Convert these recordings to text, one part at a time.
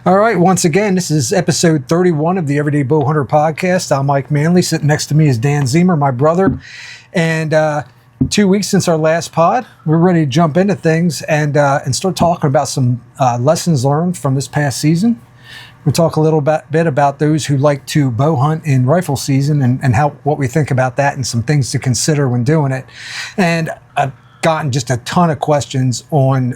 All right, once again, this is episode 31 of the Everyday Bowhunter Podcast. I'm Mike Manley. Sitting next to me is Dan Zemer, my brother. And 2 weeks since our last pod, we're ready to jump into things and start talking about some lessons learned from this past season. We'll talk a little bit about those who like to bow hunt in rifle season and what we think about that and some things to consider when doing it. And I've gotten just a ton of questions on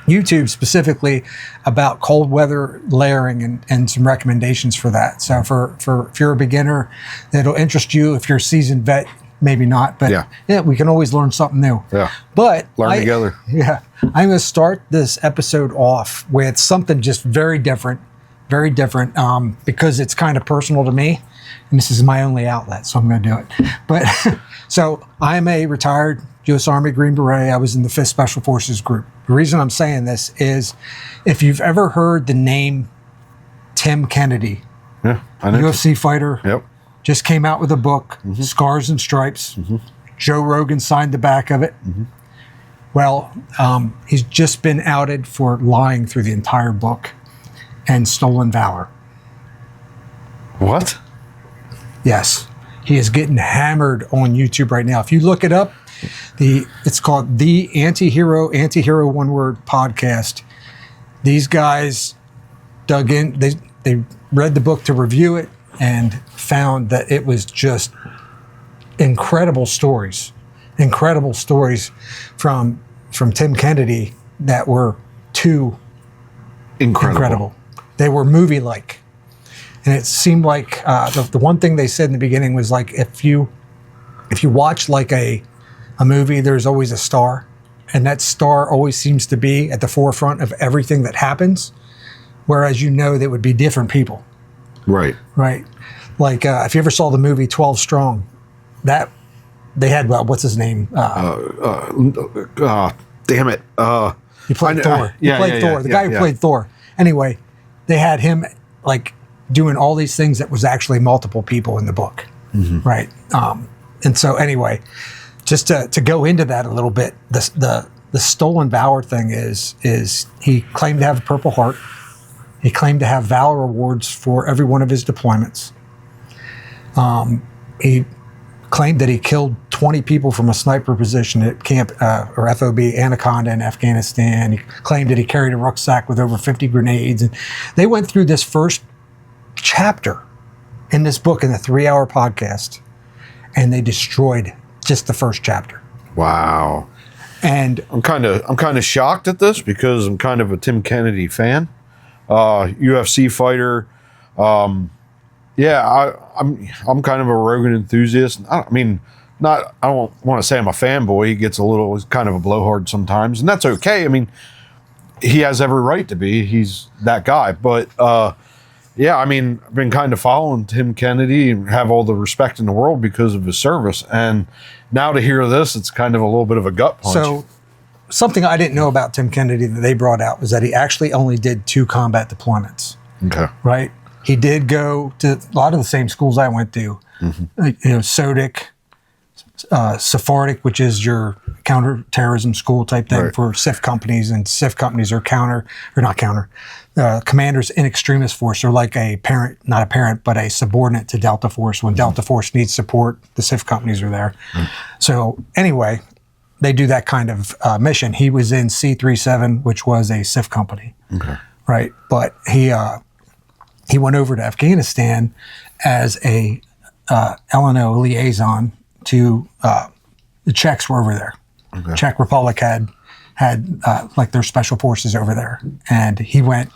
YouTube specifically about cold weather layering and some recommendations for that. So for if you're a beginner, it'll interest you. If you're a seasoned vet, maybe not. But yeah, we can always learn something new. Yeah. But learn together. Yeah. I'm going to start this episode off with something just very different because it's kind of personal to me. And this is my only outlet, so I'm going to do it. But so I'm a retired U.S. Army Green Beret. I was in the 5th Special Forces Group. The reason I'm saying this is if you've ever heard the name Tim Kennedy, I know. UFC fighter, just came out with a book, Scars and Stripes. Joe Rogan signed the back of it. Well, he's just been outed for lying through the entire book and stolen valor. What? Yes. He is getting hammered on YouTube right now. If you look it up, it's called the Antihero one word podcast. These guys dug in, they read the book to review it and found that it was just incredible stories from Tim Kennedy that were too incredible. They were movie-like. And it seemed like the one thing they said in the beginning was like, if you watch like a movie, there's always a star. And that star always seems to be at the forefront of everything that happens. Whereas they would be different people. Right. Right. Like if you ever saw the movie 12 Strong, that they had, what's his name? Damn it. He played Thor. He played Thor. The guy who played Thor. Anyway, they had him like doing all these things that was actually multiple people in the book. Right. And so anyway, just to go into that a little bit, the stolen valor thing is he claimed to have a Purple Heart. He claimed to have valor awards for every one of his deployments. He claimed that he killed 20 people from a sniper position at Camp or FOB Anaconda in Afghanistan. He claimed that he carried a rucksack with over 50 grenades. And they went through this first chapter in this book in a 3-hour podcast, and they destroyed just the first chapter. Wow. And I'm kind of shocked at this because I'm kind of a Tim Kennedy fan. UFC fighter. I'm kind of a Rogan enthusiast. I don't want to say I'm a fanboy. He gets he's kind of a blowhard sometimes, and that's okay. I mean, he has every right to be. He's that guy. But I've been kind of following Tim Kennedy and have all the respect in the world because of his service. And now to hear this, it's kind of a little bit of a gut punch. So something I didn't know about Tim Kennedy that they brought out was that he actually only did 2 combat deployments. Okay. Right? He did go to a lot of the same schools I went to. SODIC, Sephardic, which is your counterterrorism school type thing for CIF companies, and CIF companies are commanders in extremist force. They're like not a parent, but a subordinate to Delta Force. When Delta Force needs support, the CIF companies are there. So anyway, they do that kind of mission. He was in C-37, which was a CIF company. Okay. Right. But he went over to Afghanistan as a LNO liaison to the Czechs were over there. Okay. Czech Republic had like their special forces over there, and he went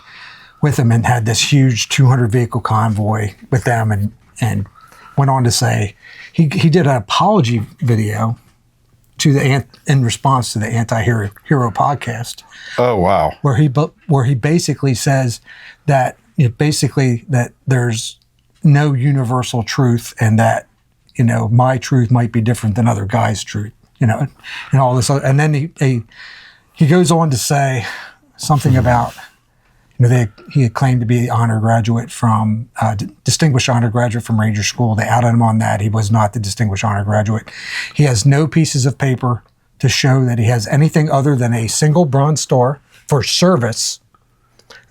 with them and had this huge 200 vehicle convoy with them, and went on to say he did an apology video in response to the Antihero Podcast. Oh wow! Where he basically says that that there's no universal truth, and that my truth might be different than other guys' truth, and all this, and then he goes on to say something about he had claimed to be the honor graduate from distinguished honor graduate from Ranger School. They outed him on that. He was not the distinguished honor graduate. He has no pieces of paper to show that he has anything other than a single Bronze Star for service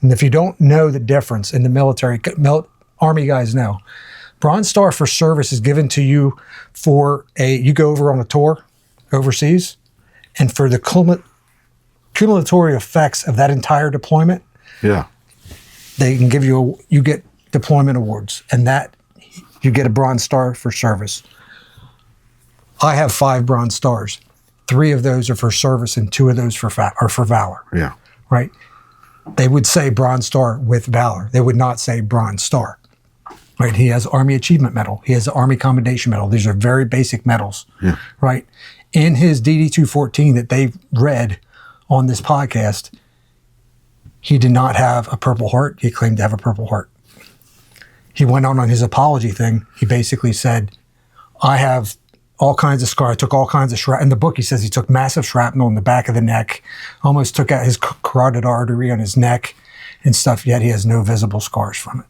And if you don't know the difference in the military, Army guys know. Bronze Star for service is given to you for you go over on a tour overseas, and for the cumulatory effects of that entire deployment, they can give you get deployment awards, and that you get a Bronze Star for service. I have 5 Bronze Stars. 3 of those are for service, and 2 of those are for Valor. Yeah. Right? They would say Bronze Star with Valor. They would not say Bronze Star. Right? He has Army Achievement Medal. He has the Army Commendation Medal. These are very basic medals. Yeah. Right? In his DD-214 that they read on this podcast, he did not have a Purple Heart. He claimed to have a Purple Heart. He went on his apology thing. He basically said, I have all kinds of scars. I took all kinds of shrapnel. In the book, he says he took massive shrapnel in the back of the neck, almost took out his carotid artery on his neck and stuff, yet he has no visible scars from it.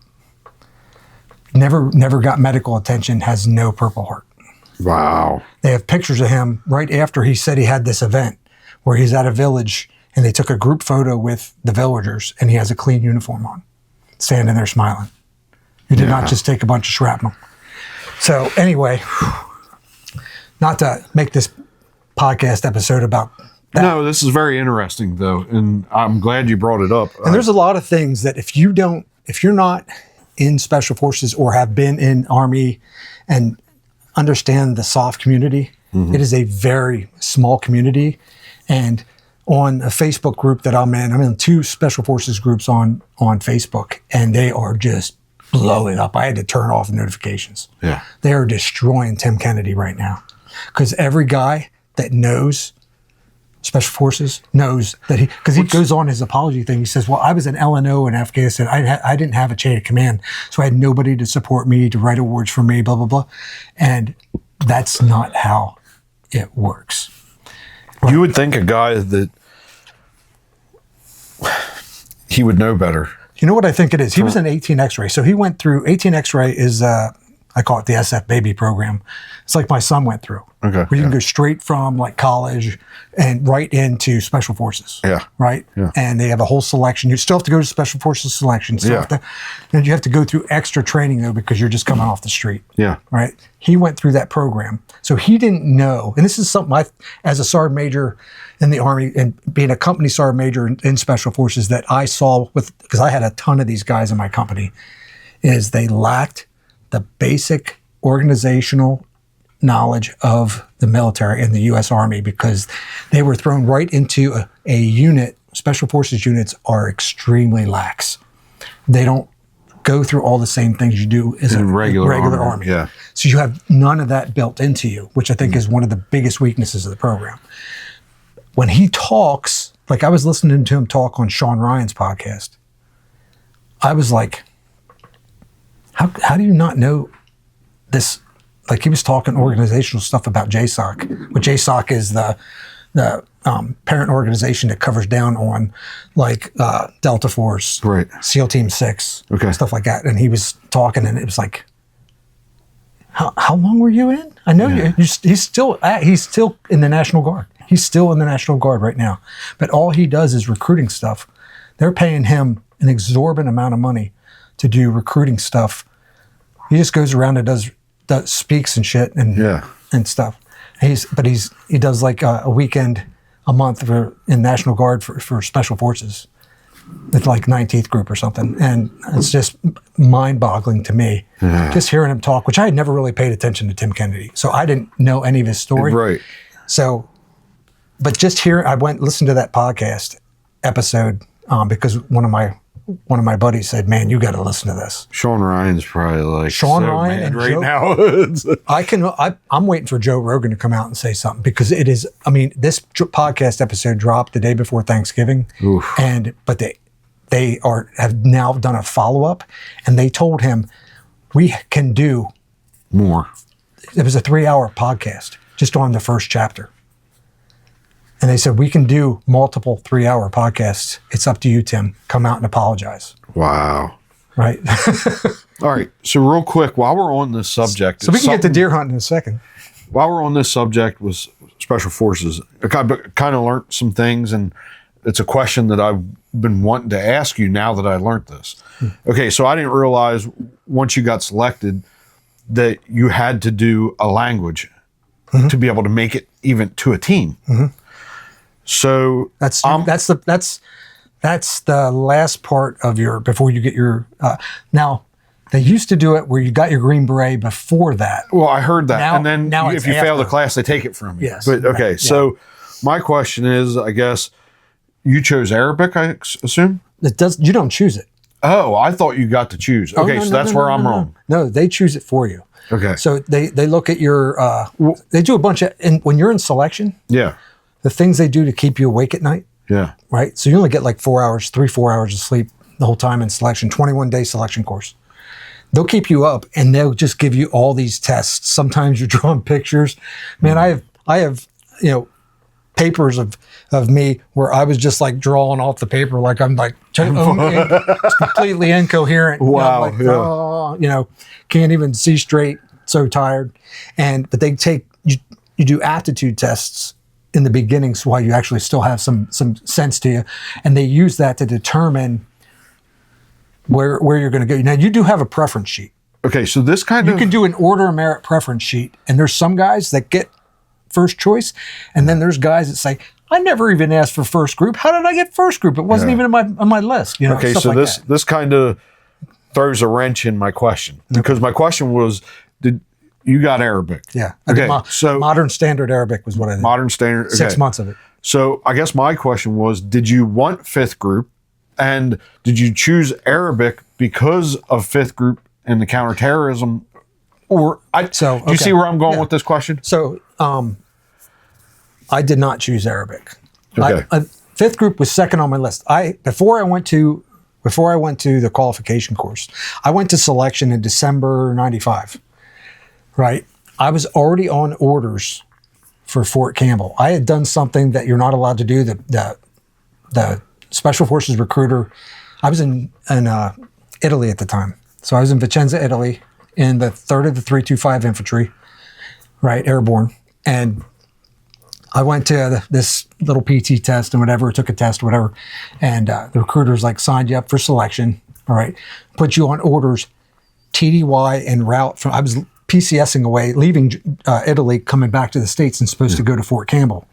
Never got medical attention, has no Purple Heart. Wow. They have pictures of him right after he said he had this event where he's at a village and they took a group photo with the villagers and he has a clean uniform on, standing there smiling. He did not just take a bunch of shrapnel. So anyway, not to make this podcast episode about that. No, this is very interesting though, and I'm glad you brought it up. And there's a lot of things that if you're not in Special Forces or have been in Army and understand the SOF community, it is a very small community. And on a Facebook group that I'm in 2 Special Forces groups on Facebook, and they are just blowing up. I had to turn off notifications. Yeah. They are destroying Tim Kennedy right now. Because every guy that knows Special Forces knows that he goes on his apology thing. He says, well, I was an LNO in Afghanistan. I didn't have a chain of command. So I had nobody to support me, to write awards for me, blah, blah, blah. And that's not how it works. You would think a guy that he would know better. You know what I think it is? He was an 18 X-ray. So he went through 18 X-ray is, I call it the SF baby program. It's like my son went through. Okay. Where you can go straight from like college and right into Special Forces. Yeah. Right? Yeah. And they have a whole selection. You still have to go to Special Forces selection. And you have to go through extra training though, because you're just coming off the street. Yeah. Right? He went through that program. So he didn't know, and this is something as a Sergeant Major in the Army and being a company Sergeant Major in Special Forces that I saw because I had a ton of these guys in my company, is they lacked the basic organizational knowledge of the military and the U.S. Army because they were thrown right into a unit. Special Forces units are extremely lax. They don't go through all the same things you do as a regular Army. Yeah. So you have none of that built into you, which I think is one of the biggest weaknesses of the program. When he talks, like I was listening to him talk on Sean Ryan's podcast, I was like, how do you not know this? Like he was talking organizational stuff about JSOC, which JSOC is the parent organization that covers down on like Delta Force, right. SEAL Team 6, stuff like that. And he was talking and it was like, how long were you in? I know he's still in the National Guard. He's still in the National Guard right now. But all he does is recruiting stuff. They're paying him an exorbitant amount of money to do recruiting stuff. He just goes around and does speaks and shit and stuff. He does like a weekend a month in National Guard for Special Forces. It's like 19th Group or something. And it's just mind-boggling to me. Just hearing him talk, which I had never really paid attention to Tim Kennedy. So I didn't know any of his story. Right. So, but just I listened to that podcast episode because one of my buddies said, "Man, you got to listen to this." Sean Ryan's probably like Sean so Ryan mad and right Joe, now. I'm waiting for Joe Rogan to come out and say something because it is. I mean, this podcast episode dropped the day before Thanksgiving, but they have now done a follow up, and they told him we can do more. It was a 3-hour podcast just on the first chapter. And they said, we can do multiple 3-hour podcasts. It's up to you, Tim. Come out and apologize. Wow. Right. All right. So real quick, while we're on this subject. So we can get to deer hunting in a second. While we're on this subject with Special Forces, I kind of learned some things. And it's a question that I've been wanting to ask you now that I learned this. Okay, so I didn't realize once you got selected that you had to do a language to be able to make it even to a team. So that's the last part of your, before you get your, now they used to do it where you got your Green Beret before that. Well, I heard that. Now- and then now if it's you fail the after. class, they take it from you. Yes. But okay, so my question is, I guess you chose Arabic, I assume? It does, you don't choose it. Oh, I thought you got to choose. Oh, Okay, no, so no, that's no, where no, I'm no, wrong. No, they choose it for you. Okay. So they look at your, they do a bunch of, and when you're in selection, Yeah. the things they do to keep you awake at night, Yeah. right? So you only get like 4 hours, 4 hours of sleep the whole time in selection, 21-day selection course. They'll keep you up and they'll just give you all these tests. Sometimes you're drawing pictures. Man, I have, you know, papers of me where I was just like drawing off the paper, like I'm like completely incoherent. Wow, You know, oh, you know, can't even see straight, so tired. But they take you do aptitude tests in the beginning, so while you actually still have some sense to you, and they use that to determine where you're going to go. Now you do have a preference sheet. Okay, so this kind You of can do an order of merit preference sheet, and there's some guys that get first choice, and then there's guys that say, I never even asked for first group. How did I get first group? It wasn't even on my list. You know, okay, stuff so like that. this kind of throws a wrench in my question, because my question was, did you got Arabic? Yeah. I did Okay, so modern standard Arabic was what I did. modern standard. Okay. 6 months of it. So I guess my question was, did you want fifth group, and did you choose Arabic because of fifth group and the counterterrorism? Or do you see where I'm going with this question? So I did not choose Arabic. Okay. Fifth group was second on my list. Before I went to the qualification course, I went to selection in December '95. Right. I was already on orders for Fort Campbell. I had done something that you're not allowed to do. The Special Forces recruiter. I was in Italy at the time, so I was in Vicenza, Italy, in the 3rd of the 325 Infantry, right, airborne, and I went to this little PT test and whatever, took a test, whatever, and the recruiter's like, signed you up for selection, all right, put you on orders, TDY en route from. I was PCSing away, leaving Italy, coming back to the States, and supposed to go to Fort Campbell,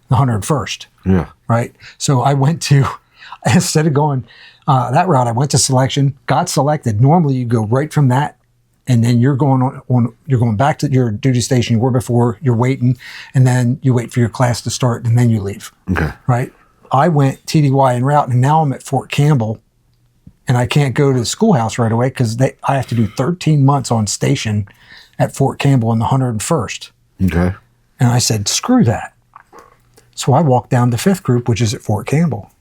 the 101st. Yeah. Right. So I went to, instead of going that route, I went to selection, got selected. Normally you go right from that, and then you're going you're going back to your duty station you were before, you're waiting, and then you wait for your class to start, and then you leave. Okay. Right. I went TDY en route, and now I'm at Fort Campbell, and I can't go to the schoolhouse right away because I have to do 13 months on station at Fort Campbell in the 101st. Okay. And I said, screw that. So I walked down to fifth group, which is at Fort Campbell.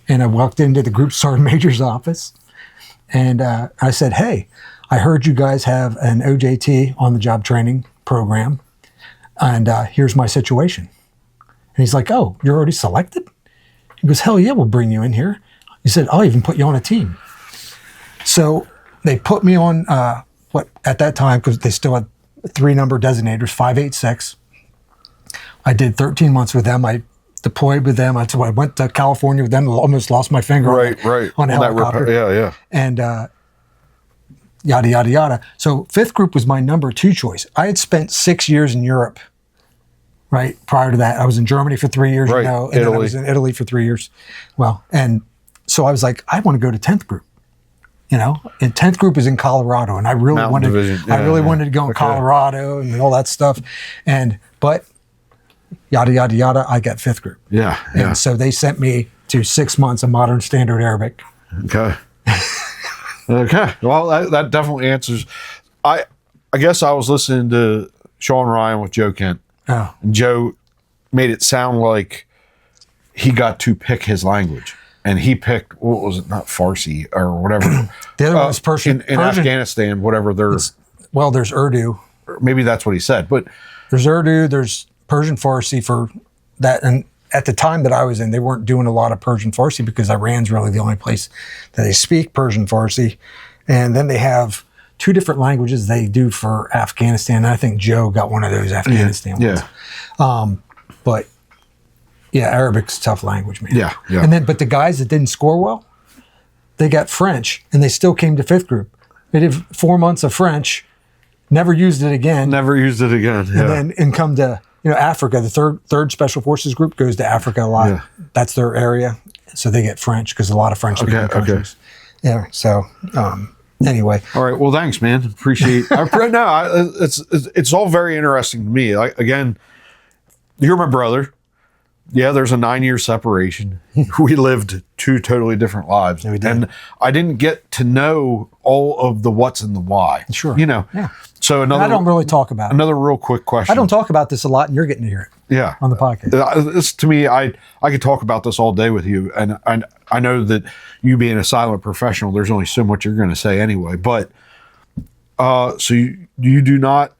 And I walked into the group sergeant major's office. And I said, hey, I heard you guys have an OJT, on the job training program. And here's my situation. And he's like, oh, you're already selected? He goes, hell yeah, we'll bring you in here. He said, I'll even put you on a team. So they put me on what at that time, because they still had 3-number designators, 586. I did 13 months with them. I deployed with them. I went to California with them. Almost lost my finger on a helicopter. Yeah. And yada, yada, yada. So fifth group was my number 2 choice. I had spent 6 years in Europe, right? Prior to that, I was in Germany for 3 years, Right. you know, and then I was in Italy for 3 years. Well, and so I was like, I want to go to 10th group. You know, and 10th group is in Colorado, and I really wanted to go in Colorado and all that stuff. But yada, yada, yada, I got 5th group. Yeah. And so they sent me to 6 months of modern standard Arabic. Okay. Okay. Well, that definitely answers. I guess I was listening to Sean Ryan with Joe Kent. Oh. And Joe made it sound like he got to pick his language. And he picked, what was it, not Farsi or whatever. The other one was Persian. In Afghanistan, whatever there's Urdu. Maybe that's what he said. But there's Urdu, there's Persian Farsi for that. And at the time that I was in, they weren't doing a lot of Persian Farsi because Iran's really the only place that they speak Persian Farsi. And then they have 2 different languages they do for Afghanistan. And I think Joe got one of those Afghanistan ones. Yeah. But Yeah, Arabic's a tough language, man. Yeah, yeah. And then, but the guys that didn't score well, they got French, and they still came to 5th group. They did 4 months of French, never used it again. Never used it again. Yeah. And come to Africa. The third Special Forces group goes to Africa a lot. Yeah. That's their area, so they get French because a lot of French speaking countries. Yeah. So anyway. All right. Well, thanks, man. Appreciate. It's all very interesting to me. Again, you're my brother. Yeah, there's a 9-year separation. We lived 2 totally different lives. Yeah, we did. And I didn't get to know all of the what's and the why. Sure. Yeah. So I don't really talk about it. Another real quick question. I don't talk about this a lot, and you're getting to hear it. Yeah. On the podcast. This, to me, I could talk about this all day with you. And I know that you being a silent professional, there's only so much you're going to say anyway. But so you do not,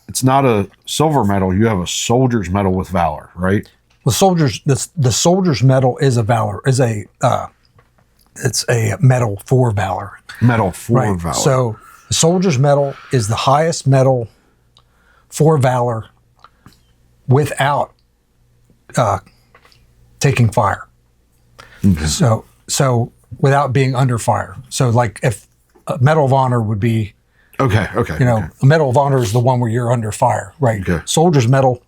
it's not a silver medal. You have a soldier's medal with Valor, right? The soldier's medal is a Valor, it's a medal for Valor. Medal for right. Valor. So the soldier's medal is the highest medal for Valor without taking fire. Okay. So without being under fire. So like if a Medal of Honor would be, okay. A Medal of Honor is the one where you're under fire, right? Okay. Soldier's medal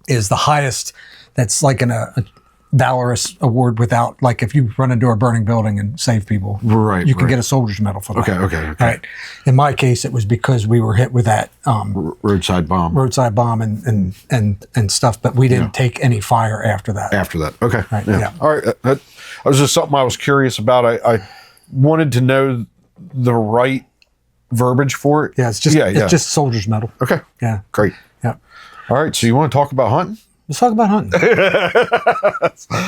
is the highest. That's like a valorous award without, like if you run into a burning building and save people, right? You can get a soldier's medal for that. Okay. Right. In my case, it was because we were hit with that roadside bomb and stuff, but we didn't take any fire after that. Okay. Right. Yeah. All right. That was just something I was curious about. I wanted to know the right verbiage for it. Yeah. It's just soldier's medal. Okay. Yeah. Great. Yeah. All right. So you want to talk about hunting? Let's talk about hunting.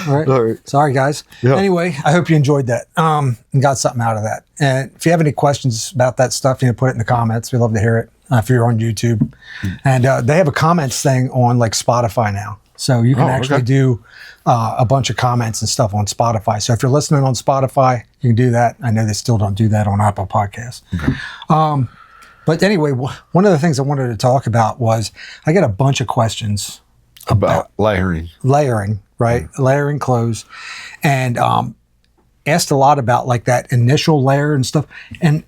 All right. Sorry, guys. Yeah. Anyway, I hope you enjoyed that and got something out of that. And if you have any questions about that stuff, put it in the comments. We'd love to hear it if you're on YouTube. And they have a comments thing on like Spotify now. So you can actually do a bunch of comments and stuff on Spotify. So if you're listening on Spotify, you can do that. I know they still don't do that on Apple Podcasts. Okay. But anyway, one of the things I wanted to talk about was I get a bunch of questions about layering, right? Layering clothes, and asked a lot about like that initial layer and stuff. And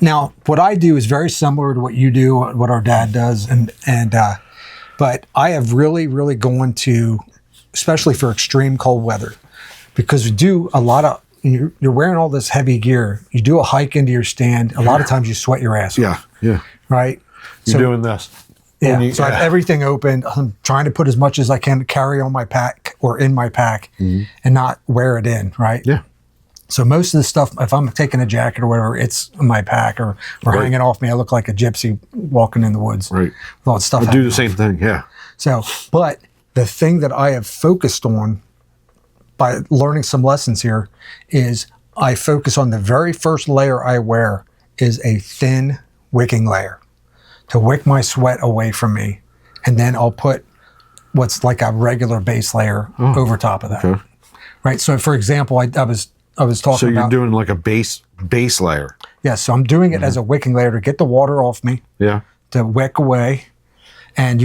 now what I do is very similar to what you do, what our dad does, but I have really gone to, especially for extreme cold weather, because we do a lot of. You're wearing all this heavy gear. You do a hike into your stand. A lot of times you sweat your ass off. Yeah. Right. You're doing this. Yeah, so I have everything open. I'm trying to put as much as I can carry on my pack or in my pack and not wear it in, right? Yeah. So most of the stuff, if I'm taking a jacket or whatever, it's in my pack or hanging off me. I look like a gypsy walking in the woods. Right. With all that stuff. I do the same thing, yeah. So, but the thing that I have focused on by learning some lessons here is I focus on the very first layer I wear is a thin wicking layer to wick my sweat away from me. And then I'll put what's like a regular base layer over top of that. Okay. Right. So for example, I was talking about. So you're doing like a base layer. Yeah. So I'm doing it as a wicking layer to get the water off me. Yeah. To wick away. And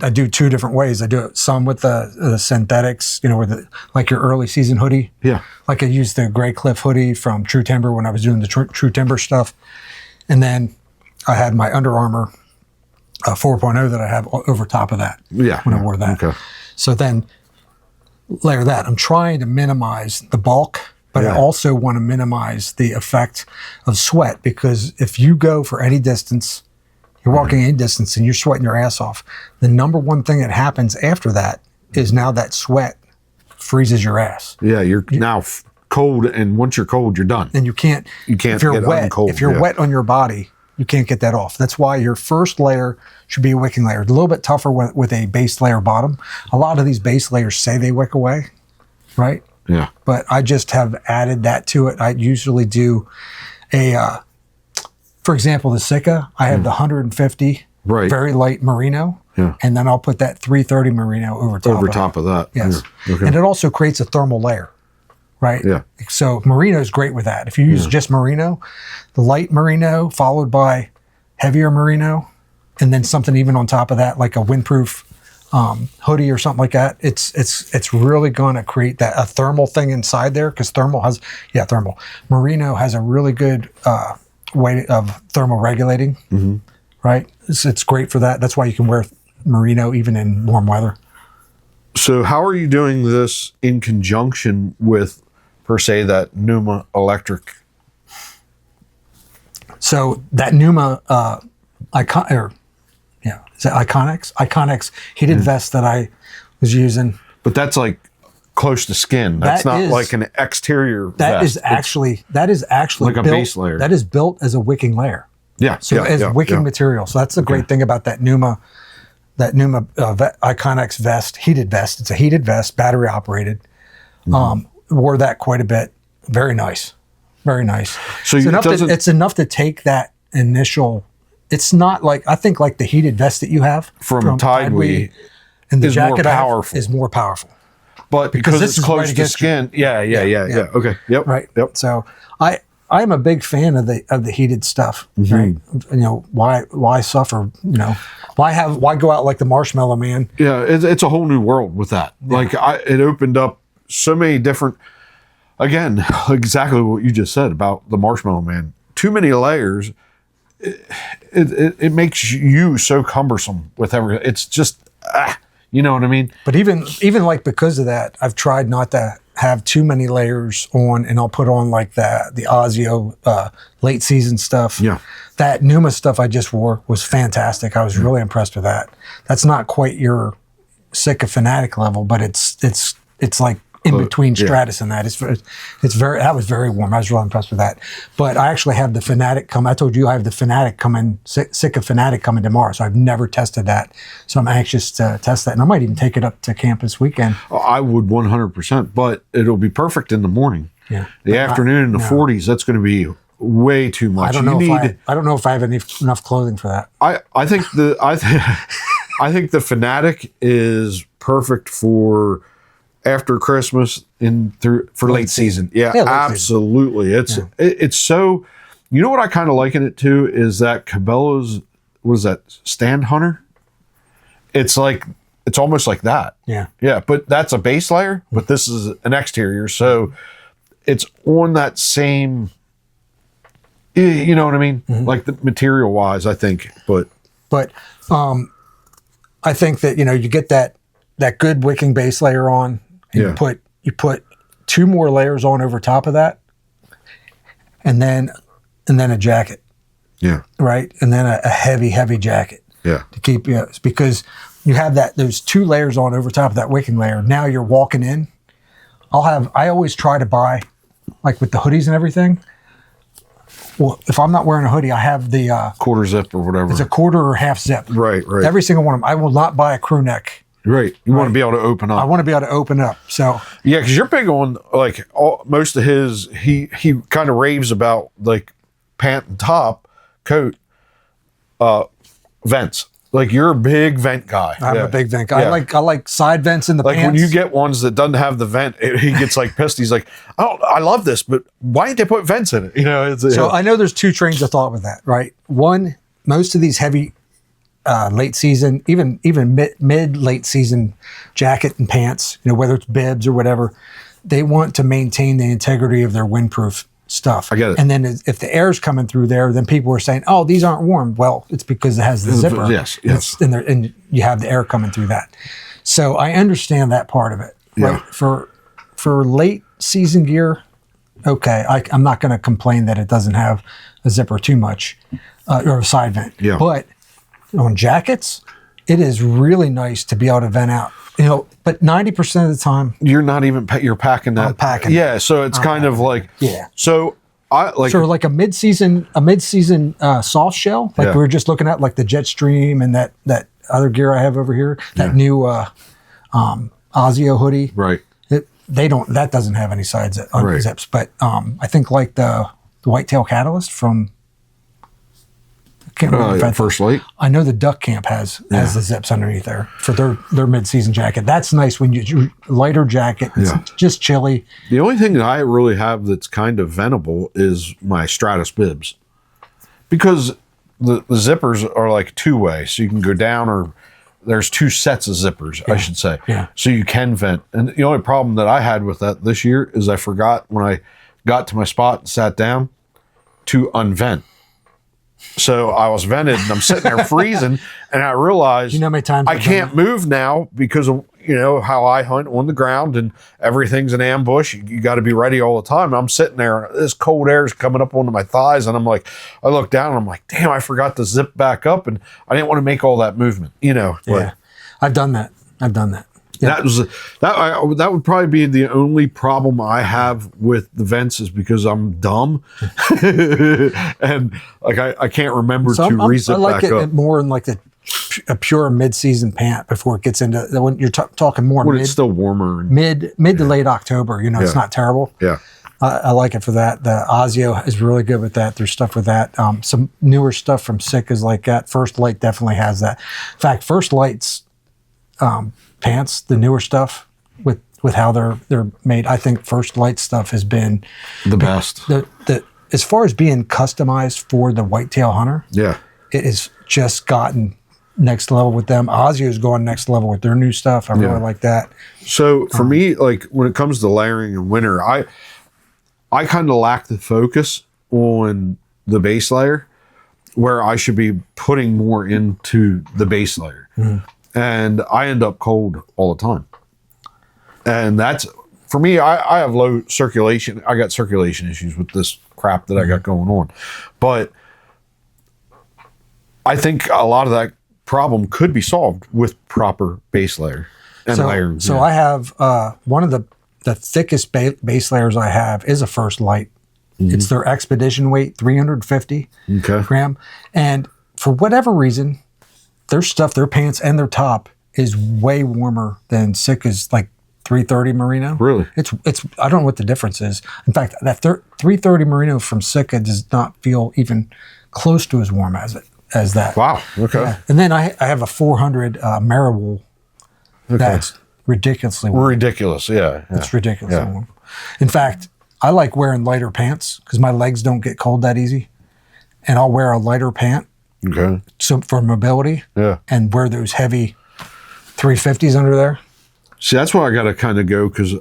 I do 2 different ways. I do it some with the synthetics, like your early season hoodie. Yeah. Like I used the Gray Cliff hoodie from True Timber when I was doing the True Timber stuff. And then I had my Under Armour 4.0 that I have over top of that. Yeah. When I wore that. Okay. So then layer that. I'm trying to minimize the bulk, but I also want to minimize the effect of sweat, because if you go for any distance, you're walking any distance and you're sweating your ass off, the number one thing that happens after that is now that sweat freezes your ass. Yeah, you're now cold, and once you're cold, you're done. And you can't if you're get wet, uncold. If you're wet on your body, you can't get that off. That's why your first layer should be a wicking layer. It's a little bit tougher with a base layer bottom. A lot of these base layers say they wick away, right? Yeah. But I just have added that to it. I usually do for example, the Sika, I have the 150 very light merino, and then I'll put that 330 merino over top of that. Yes. Yeah. Okay. And it also creates a thermal layer, right? Yeah. So merino is great with that. If you use just merino, the light merino followed by heavier merino, and then something even on top of that, like a windproof hoodie or something like that, it's really going to create a thermal thing inside there, because merino has a really good way of thermal regulating. Mm-hmm. Right, it's great for that. That's why you can wear merino even in warm weather. So how are you doing this in conjunction with, per se, that Numa electric? So that Numa is it Iconics heated vest that I was using. But that's like close to skin. That's not like an exterior vest. That is actually like a base layer. That is built as a wicking layer. Yeah. So as wicking material. So that's the great thing about that Numa Iconics vest, heated vest. It's a heated vest, battery operated. Wore that quite a bit. Very nice. Very nice. So it's enough to take that initial. It's not like, I think like the heated vest that you have from Tideway and the jacket is more powerful. But because it's close to skin. Yeah. Okay. Yep. Right. Yep. So I'm a big fan of the heated stuff. Right. You know, why suffer? You know, why go out like the Marshmallow Man? Yeah, it's a whole new world with that. Yeah. Like it opened up so many different. Again, exactly what you just said about the Marshmallow Man. Too many layers. It makes you so cumbersome with everything. It's just, you know what I mean? But even like because of that, I've tried not to have too many layers on, and I'll put on like the Ozio late season stuff. Yeah. That Numa stuff I just wore was fantastic. I was really impressed with that. That's not quite your Sitka Fanatic level, but it's like in between Stratus and that. That was very warm. I was really impressed with that. But I actually have the Fanatic come. I told you I have the Fanatic coming, Sitka Fanatic coming tomorrow. So I've never tested that. So I'm anxious to test that. And I might even take it up to camp this weekend. I would 100%, but it'll be perfect in the morning. Yeah. The afternoon in the 40s, that's going to be way too much. I don't know if I have enough clothing for that. I think I think the Fanatic is perfect for after Christmas for late season. Yeah, late absolutely. Season. It's so, you know what I kind of liken it to is that Cabela's, what is that, Stand Hunter? It's almost like that. Yeah. Yeah, but that's a base layer, but this is an exterior. So it's on that same, you know what I mean? Mm-hmm. Like the material wise, I think, but I think that, you know, you get that good wicking base layer on, and you put two more layers on over top of that, and then a jacket. Yeah. Right? And then a heavy jacket. Yeah. To keep you, because you have those two layers on over top of that wicking layer. Now you're walking in. I always try to buy, like with the hoodies and everything. Well, if I'm not wearing a hoodie, I have the quarter zip or whatever. It's a quarter or half zip. Right. Every single one of them. I will not buy a crew neck. Right. You want to be able to open up. I want to be able to open up. So yeah, because you're big on like most of his. He kind of raves about like pant and top coat vents. Like you're a big vent guy. I'm a big vent guy. Yeah. I like side vents in the pants. Like when you get ones that doesn't have the vent, he gets like pissed. He's like, I love this, but why didn't they put vents in it? You know. So I know there's two trains of thought with that, right? One, most of these heavy late season, even mid late season jacket and pants, you know, whether it's bibs or whatever, they want to maintain the integrity of their windproof stuff. I get it. And then if the air's coming through there, then people are saying, "Oh, these aren't warm." Well, it's because it has the zipper. Yes. And you have the air coming through that. So I understand that part of it. Right? For late season gear, okay, I'm not going to complain that it doesn't have a zipper too much or a side vent. Yeah. But on jackets, it is really nice to be able to vent out. You know, but 90% of the time, you're not even you're packing that. I'm packing. Yeah, so it's kind of like So I like like a mid-season soft shell, like we were just looking at, like the Jetstream and that other gear I have over here, that new Ozio hoodie. Right. That doesn't have any side zips, but I think like the Whitetail Catalyst from. Can't remember First Light. I know the Duck Camp has the zips underneath there for their mid-season jacket. That's nice when you lighter jacket. It's just chilly. The only thing that I really have that's kind of ventable is my Stratus bibs, because the zippers are like two-way, so you can go down or there's two sets of zippers, I should say. Yeah. So you can vent. And the only problem that I had with that this year is I forgot when I got to my spot and sat down to unvent. So I was vented and I'm sitting there freezing, and I realized You know how many times I I've can't move now because of, how I hunt on the ground and everything's an ambush. You got to be ready all the time. I'm sitting there and this cold air is coming up onto my thighs, and I'm like, I look down and I'm like, damn, I forgot to zip back up, and I didn't want to make all that movement, But Yeah. I've done that. Yeah. that would probably be the only problem I have with the vents, is because I'm dumb and like I can't remember to rezip I like back up. it more in like a pure mid-season pant before it gets into when you're talking more When mid, it's still warmer. mid to late October. It's not terrible. Yeah. I like it for that. The Osio is really good with that. There's stuff with that. Some newer stuff from Sick is like that. First Light definitely has that. In fact, First Light's pants, the newer stuff with how they're made, I think First Light stuff has been The best. the as far as being customized for the whitetail hunter. Yeah. It has just gotten next level with them. Osio's going next level with their new stuff. I really like that. So for me, like when it comes to layering in winter, I kind of lack the focus on the base layer, where I should be putting more into the base layer. And I end up cold all the time. And that's, for me, I have low circulation. I got circulation issues with this crap that I got going on. But I think a lot of that problem could be solved with proper base layer and layering. So I have one of the thickest base layers I have is a First Light. It's their expedition weight, 350 gram. And for whatever reason, their stuff, their pants and their top is way warmer than Sika's like 330 Merino. Really? It's I don't know what the difference is. In fact, that 330 Merino from Sika does not feel even close to as warm as that. Wow. Okay. Yeah. And then I have a 400 Mariwool that's ridiculously warm. Ridiculous. Yeah. It's ridiculously warm. In fact, I like wearing lighter pants because my legs don't get cold that easy. And I'll wear a lighter pant so for mobility and wear those heavy 350s under there. See, that's why I got to kind of go, because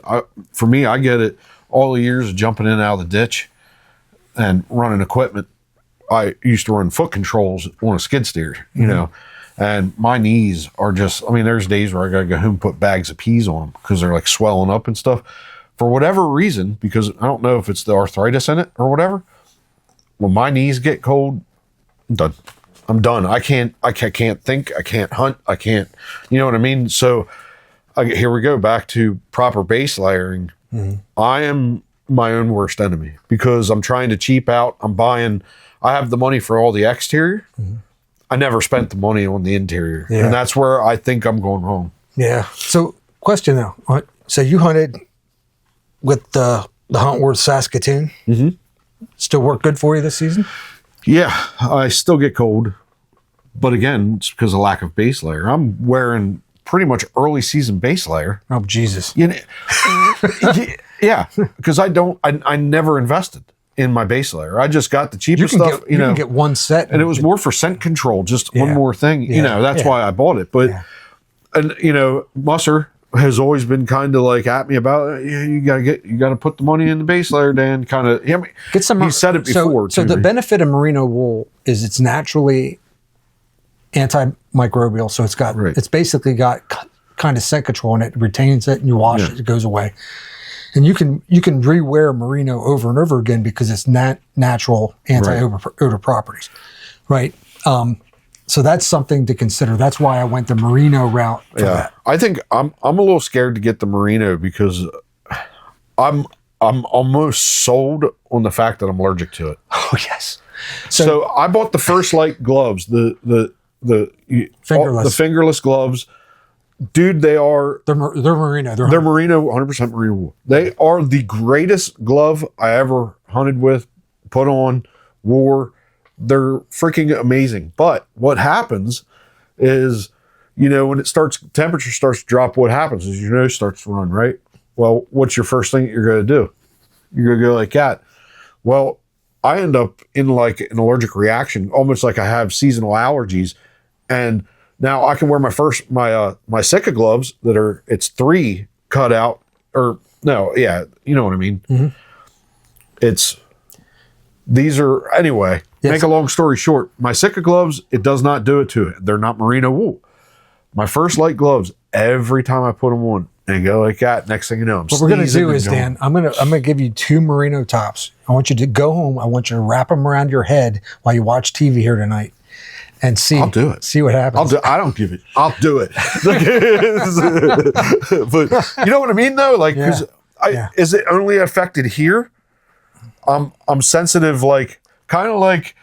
for me, I get it all the years of jumping in and out of the ditch and running equipment. I used to run foot controls on a skid steer, you know, and my knees are just, I mean, there's days where I got to go home and put bags of peas on them because they're like swelling up and stuff. For whatever reason, because I don't know if it's the arthritis in it or whatever, when my knees get cold, I'm done. I'm done. I can't think. I can't hunt. I can't, you know what I mean? So here we go back to proper base layering. I am my own worst enemy because I'm trying to cheap out. I have the money for all the exterior. I never spent the money on the interior. And that's where I think I'm going wrong. Yeah. So question though. So you hunted with the Huntworth Saskatoon. Still work good for you this season? Yeah, I still get cold. But again, it's because of lack of base layer. I'm wearing pretty much early season base layer. Oh, Jesus. You know, yeah, because I never invested in my base layer. I just got the cheaper stuff. You can get one set. And it was more for scent control, just one more thing. You know, that's why I bought it. But, and you know, Musser has always been kind of like at me about, you got to put the money in the base layer, Dan. Kind of, get some. He said it before. So the benefit of merino wool is it's naturally antimicrobial. So it's basically got kind of scent control in it. It retains it, and you wash it, it goes away. And you can rewear merino over and over again because it's natural anti-odor properties, right? So that's something to consider. That's why I went the merino route for that. I think I'm a little scared to get the merino because I'm almost sold on the fact that I'm allergic to it. Oh yes. So I bought the First Light gloves, the fingerless. The fingerless gloves. Dude, they're merino. They're merino, 100% merino wool. They are the greatest glove I ever hunted with, put on, wore. They're freaking amazing. But what happens is, you know, when temperature starts to drop, what happens is your nose starts to run, right? Well, what's your first thing you're going to do? You're going to go like that. Well, I end up in like an allergic reaction, almost like I have seasonal allergies. And Now I can wear my Sitka gloves it's 3 cut out, or no, yeah, you know what I mean. These are, anyway, make a long story short, my Sitka gloves, it does not do it to it. They're not merino wool. My First Light gloves, every time I put them on and go like that, next thing you know, what we're going to do is, Dan, I'm going to give you 2 merino tops. I want you to go home. I want you to wrap them around your head while you watch TV here tonight. And see, I'll do it. See what happens. I don't give it. I'll do it. But you know what I mean, though. Like, is it only affected here? I'm sensitive, like kind of like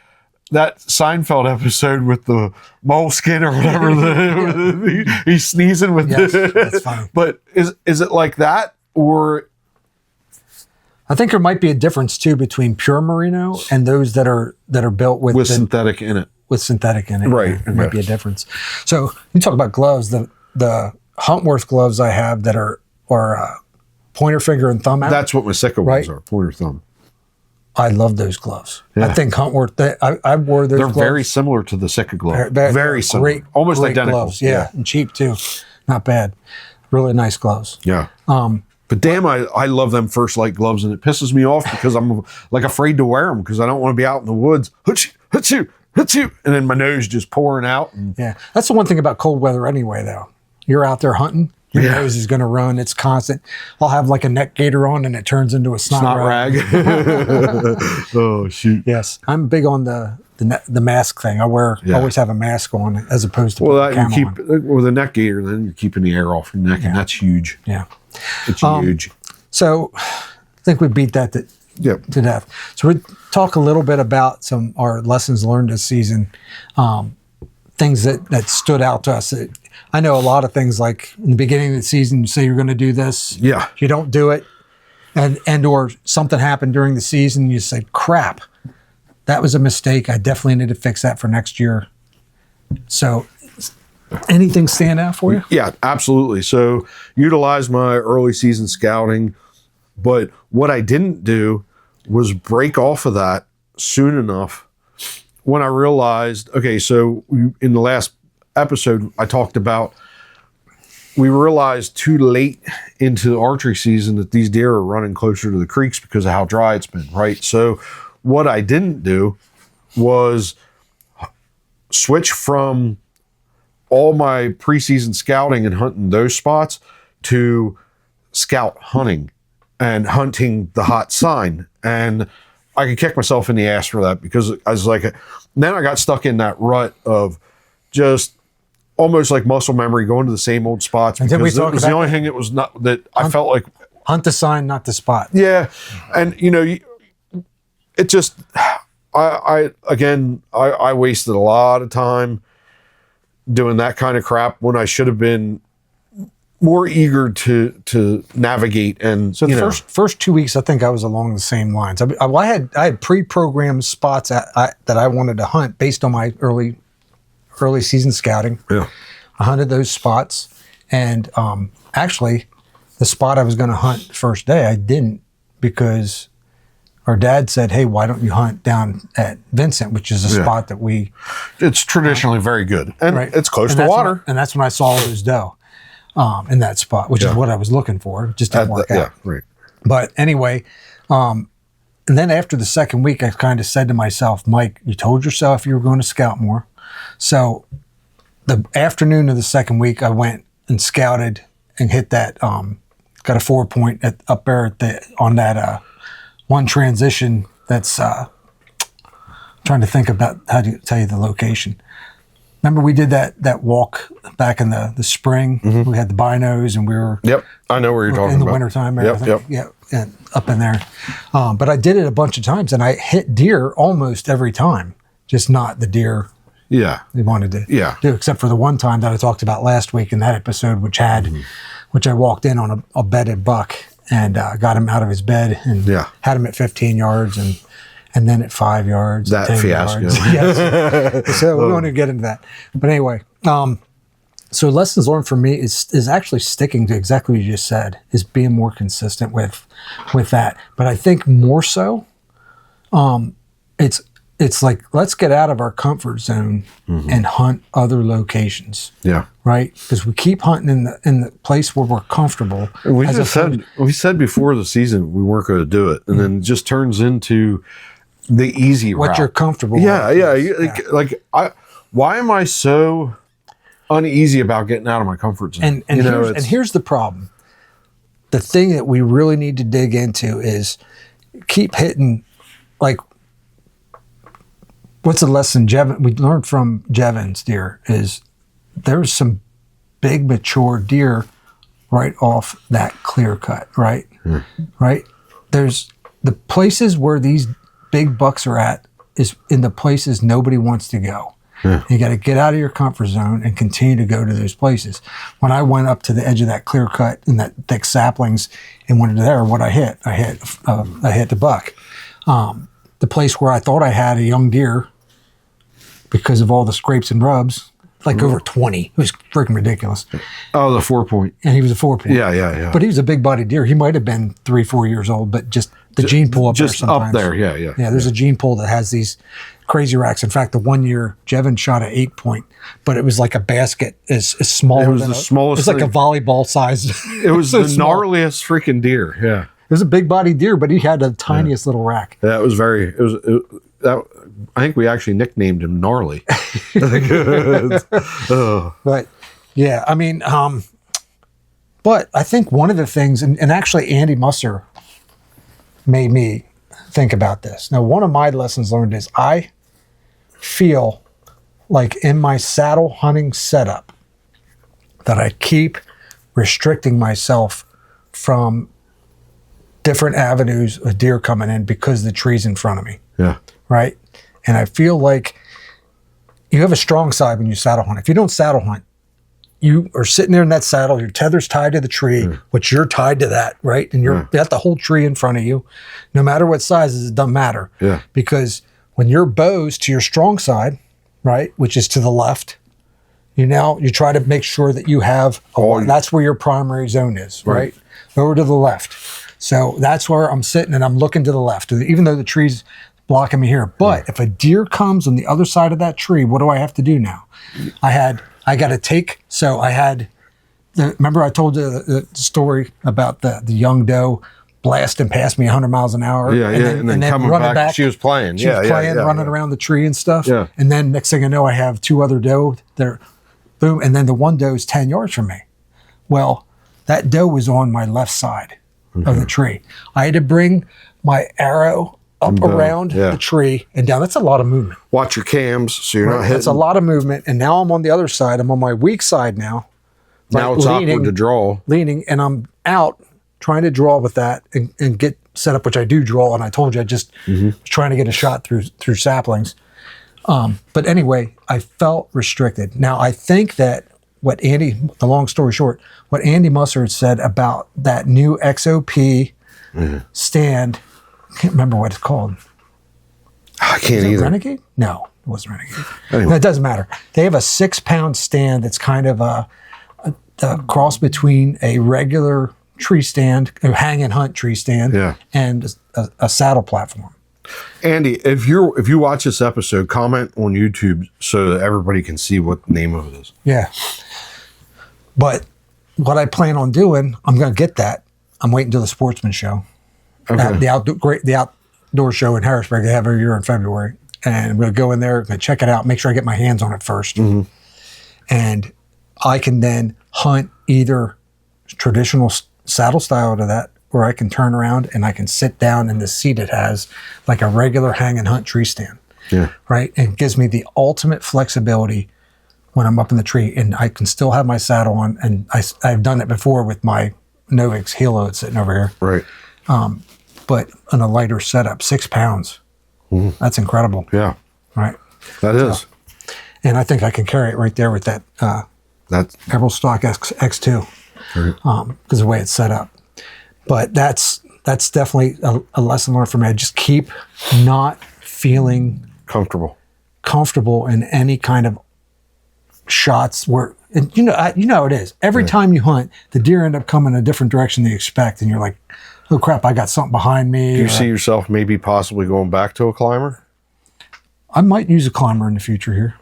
that Seinfeld episode with the moleskin or whatever. He's sneezing with that's funny. But is it like that, or? I think there might be a difference too between pure merino and those that are built with synthetic in it. With synthetic in it, right? There might be a difference. So you talk about gloves. The Huntworth gloves I have that are pointer finger and thumb out. That's what my Sitka ones are, pointer thumb. I love those gloves. Yeah. I think Huntworth. I wore those. They're gloves. very similar to the Sitka glove. Very similar, great, almost great identical. Gloves. Yeah, and cheap too. Not bad. Really nice gloves. Yeah. But damn, I love them First Light gloves, and it pisses me off because I'm like afraid to wear them because I don't want to be out in the woods. Hit you, and then my nose just pouring out. Yeah, that's the one thing about cold weather anyway, though. You're out there hunting, your nose is going to run. It's constant. I'll have like a neck gaiter on, and it turns into a snot rag. Oh shoot! Yes, I'm big on the mask thing. I always have a mask on as opposed to with a neck gaiter. Then you're keeping the air off your neck, and that's huge. Yeah, it's huge. So I think we beat that to death. So we talk a little bit about our lessons learned this season, things that stood out to us. I know a lot of things, like in the beginning of the season, you say you're going to do this. Yeah. You don't do it. And or something happened during the season. You say, crap, that was a mistake. I definitely need to fix that for next year. So anything stand out for you? Yeah, absolutely. So utilize my early season scouting. But what I didn't do was break off of that soon enough when I realized, okay, so in the last episode, I talked about, we realized too late into the archery season that these deer are running closer to the creeks because of how dry it's been, right? So what I didn't do was switch from all my preseason scouting and hunting those spots to scout hunting and hunting the hot sign. And I could kick myself in the ass for that because I was like, then I got stuck in that rut of just almost like muscle memory, going to the same old spots. And because it was the only thing that was not, that I felt like. Hunt the sign, not the spot. Yeah. And it just, I wasted a lot of time doing that kind of crap when I should have been more eager to navigate. And so the first 2 weeks, I think I was along the same lines. I had pre-programmed spots that I wanted to hunt based on my early season scouting. Yeah, I hunted those spots, and actually, the spot I was going to hunt the first day, I didn't, because our dad said, "Hey, why don't you hunt down at Vincent, which is a spot that it's traditionally very good, and it's close to water." And that's when I saw those doe in that spot, which is what I was looking for. It just didn't work out. Yeah, right. But anyway, and then after the second week, I kind of said to myself, Mike, you told yourself you were going to scout more. So the afternoon of the second week, I went and scouted and hit that, got a 4-point up there on that one transition that's, trying to think about how to tell you the location. Remember we did that walk back in the spring? Mm-hmm. We had the binos and we were... Yep, I know where you're talking about. In the wintertime. Yep. Yeah, and up in there. But I did it a bunch of times, and I hit deer almost every time, just not the deer they wanted to do, except for the one time that I talked about last week in that episode, which I walked in on a bedded buck and got him out of his bed and had him at 15 yards and then at 5 yards. That 10 fiasco. Yards. Yes. So we're going to get into that. But anyway, so lessons learned for me is actually sticking to exactly what you just said, is being more consistent with that. But I think more so, it's it's like, let's get out of our comfort zone and hunt other locations. Yeah. Right? Because we keep hunting in the place where we're comfortable. And we said before the season we weren't going to do it, and then it just turns into the easy route. What you're comfortable with. Yeah. Why am I so uneasy about getting out of my comfort zone? And here's the problem. The thing that we really need to dig into is keep hitting, like, what's the lesson we learned from Jevon's deer is there's some big mature deer right off that clear cut, right? Right? There's the places where these big bucks are at is in the places nobody wants to go. You got to get out of your comfort zone and continue to go to those places. When I went up to the edge of that clear cut and that thick saplings and went into there, what I hit the buck. The place where I thought I had a young deer because of all the scrapes and rubs, like over 20. It was freaking ridiculous. Oh, the 4-point. And he was a 4-point. Yeah. But he was a big body deer. He might have been 3-4 years old, but just the gene pool up there sometimes. Up there, yeah. Yeah, there's a gene pool that has these crazy racks. In fact, the one year Jevon shot an 8-point, but it was like a basket as smaller. It was the smallest. It's like a volleyball size. It was so the small. gnarliest freaking deer. Yeah, it was a big body deer, but he had the tiniest little rack. That was I think we actually nicknamed him Gnarly. But yeah, I mean, but I think one of the things, and actually Andy Musser made me think about this. Now, one of my lessons learned is I feel like in my saddle hunting setup that I keep restricting myself from different avenues of deer coming in because the tree's in front of me. Yeah. Right? And I feel like you have a strong side when you saddle hunt. If you don't saddle hunt, you are sitting there in that saddle, your tether's tied to the tree, which you're tied to that, right? And you got the whole tree in front of you. No matter what size, it doesn't matter. Yeah. Because when your bow's to your strong side, right, which is to the left, you try to make sure that you have, that's where your primary zone is, right? Over to the left. So that's where I'm sitting and I'm looking to the left, even though the tree's blocking me here. But if a deer comes on the other side of that tree, what do I have to do now? I got to take, so I had, remember I told you the story about the young doe blasting past me 100 miles an hour. Yeah, and then coming back, she was playing. She was playing, running around the tree and stuff. Yeah. And then next thing I know, I have two other doe there, boom, and then the one doe is 10 yards from me. Well, that doe was on my left side of the tree. I had to bring my arrow up around the tree and down. That's a lot of movement. Watch your cams so you're not hitting. That's a lot of movement. And now I'm on the other side. I'm on my weak side now. Now it's awkward to draw. Leaning, and I'm out trying to draw with that and get set up, which I do draw. And I told you I just was trying to get a shot through saplings. But anyway, I felt restricted. Now, I think that the long story short, what Andy Musser had said about that new XOP stand, I can't remember what it's called. I can't either. Renegade? No, it wasn't Renegade. Anyway. No, it doesn't matter. They have a 6-pound stand that's kind of a cross between a regular tree stand, a hang and hunt tree stand, and a saddle platform. Andy, if you watch this episode, comment on YouTube so that everybody can see what the name of it is. Yeah. But what I plan on doing, I'm going to get that. I'm waiting until the Sportsman show. Okay. The outdoor show in Harrisburg they have every year in February. And I'm going to go in there, going to check it out, make sure I get my hands on it first. And I can then hunt either traditional saddle style to that, or I can turn around and I can sit down in the seat it has like a regular hang and hunt tree stand. Yeah. Right? And it gives me the ultimate flexibility when I'm up in the tree, and I can still have my saddle on. And I've done it before with my Novix Hilo that's sitting over here. Right. But on a lighter setup, 6 pounds. That's incredible. Yeah. Right. That is. And I think I can carry it right there with that That's Emerald Stock X2 because of the way it's set up. But that's definitely a lesson learned for me. I just keep not feeling comfortable in any kind of shots where, and you know how it is. Every time you hunt, the deer end up coming a different direction than you expect, and you're like, oh crap, I got something behind me. Do you see yourself maybe possibly going back to a climber? I might use a climber in the future here.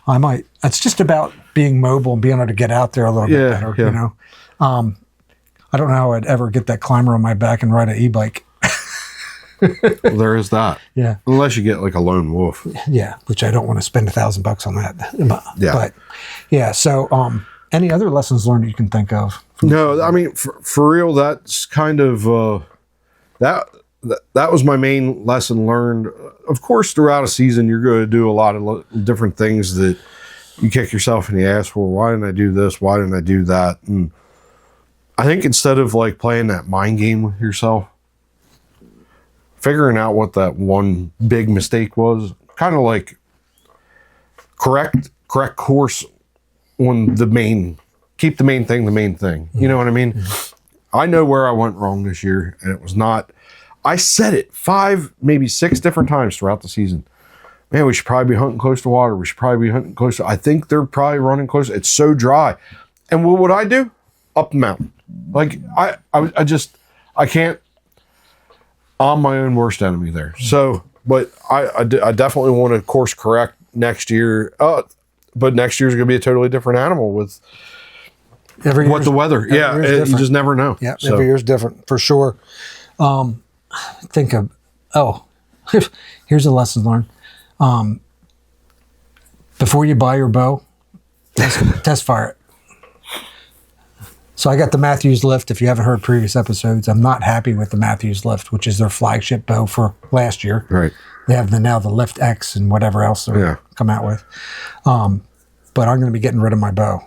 I might. It's just about being mobile and being able to get out there a little bit better, you know. I don't know how I'd ever get that climber on my back and ride an e-bike. Well, there is that. Yeah. Unless you get like a lone wolf. Yeah, which I don't want to spend $1,000 on that. Yeah. But yeah, so any other lessons learned you can think of? No, I mean, for real, that's kind of, that was my main lesson learned. Of course, throughout a season, you're going to do a lot of different things that you kick yourself in the ass for. Why didn't I do this? Why didn't I do that? And I think instead of like playing that mind game with yourself, figuring out what that one big mistake was, kind of like correct course on keep the main thing the main thing. You know what I mean? Mm-hmm. I know where I went wrong this year, and it was not. I said it 5, maybe 6 different times throughout the season. Man, we should probably be hunting close to water. We should probably be hunting close to. I think they're probably running close. It's so dry. And what would I do? Up the mountain. Like I can't. I'm my own worst enemy there. So, but I definitely want to course correct next year. But next year's going to be a totally different animal with what the weather. Yeah, you just never know. Yeah, so. Every year's different for sure. Think of here's a lesson learned. Before you buy your bow, test fire it. So I got the Matthews Lift. If you haven't heard previous episodes, I'm not happy with the Matthews Lift, which is their flagship bow for last year. Right. They have now the Lift X and whatever else they're come out with. But I'm going to be getting rid of my bow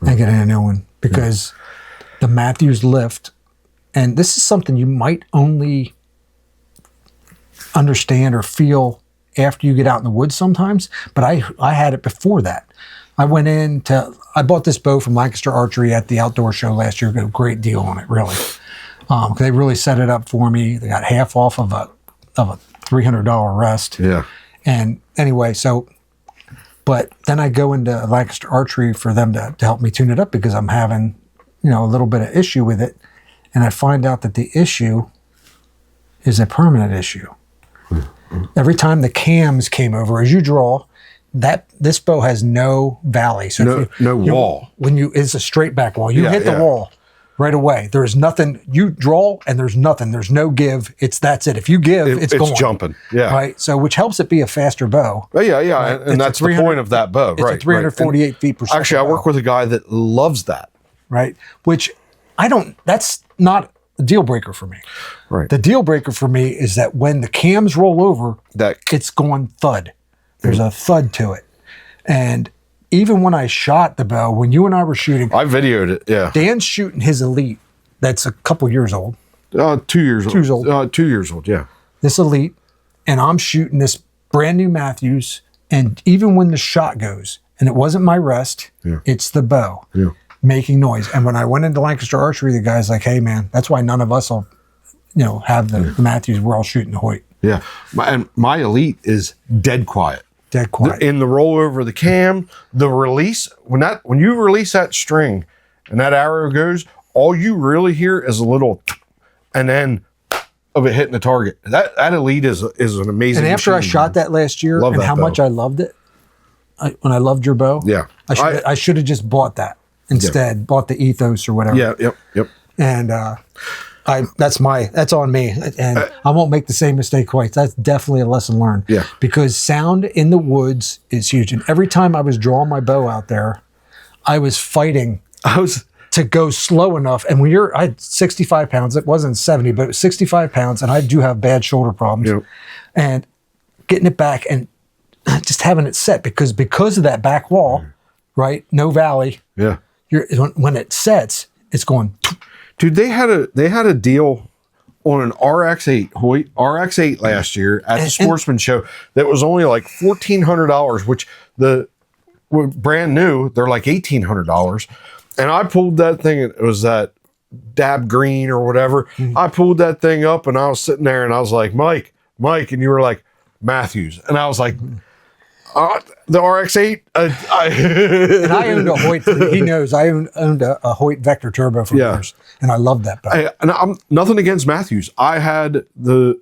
and getting a new one because the Matthews Lift, and this is something you might only understand or feel after you get out in the woods sometimes, but I had it before that. I bought this bow from Lancaster Archery at the outdoor show last year. Got a great deal on it, really. They really set it up for me. They got half off of a $300 rest. Yeah. And anyway, but then I go into Lancaster Archery for them to help me tune it up because I'm having, a little bit of issue with it. And I find out that the issue is a permanent issue. Mm-hmm. Every time the cams came over, as you draw, this bow has no valley. So no wall. It's a straight back wall. You hit the wall right away. There's nothing. You draw and there's nothing. There's no give. That's it. If you give, it's going. It's jumping. Yeah. Right. So which helps it be a faster bow. Oh, yeah. Right? And that's the point of that bow. Right. It's 348 feet per second. Actually, I work with a guy that loves that. Right. Which that's not a deal breaker for me. Right. The deal breaker for me is that when the cams roll over, it's going thud. There's a thud to it. And even when I shot the bow, when you and I were shooting. I videoed it, yeah. Dan's shooting his Elite. That's a couple years old. 2 years old. 2 years old, yeah. This Elite. And I'm shooting this brand new Matthews. And even when the shot goes, and it wasn't my rest, it's the bow making noise. And when I went into Lancaster Archery, the guy's like, hey, man, that's why none of us will, have the Matthews. We're all shooting the Hoyt. Yeah. My Elite is dead quiet. Dead quiet. In the rollover, the cam, the release, when you release that string and that arrow goes, all you really hear is a little and then of it hitting the target. That Elite is an amazing And after machine, I shot that last year and how much I loved it, when I loved your bow, I should have just bought that instead, bought the Ethos or whatever. Yeah, yep. And that's on me, and I won't make the same mistake twice. That's definitely a lesson learned. Yeah. Because sound in the woods is huge, and every time I was drawing my bow out there, I was fighting to go slow enough. And I had 65 pounds. It wasn't 70, but it was 65 pounds, and I do have bad shoulder problems. Yep. And getting it back and just having it set because of that back wall, right? No valley. Yeah. When it sets, it's going. Dude, they had a deal on an RX-8 Hoyt RX-8 last year at the Sportsman Show that was only like $1,400, which brand new, they're like $1,800. And I pulled that thing. It was that dab green or whatever. Mm-hmm. I pulled that thing up and I was sitting there and I was like, Mike, and you were like, Matthews. And I was like, the RX-8. And I owned a Hoyt. He knows I owned a Hoyt Vector Turbo for years, and I loved that bow. And I'm nothing against Matthews. I had the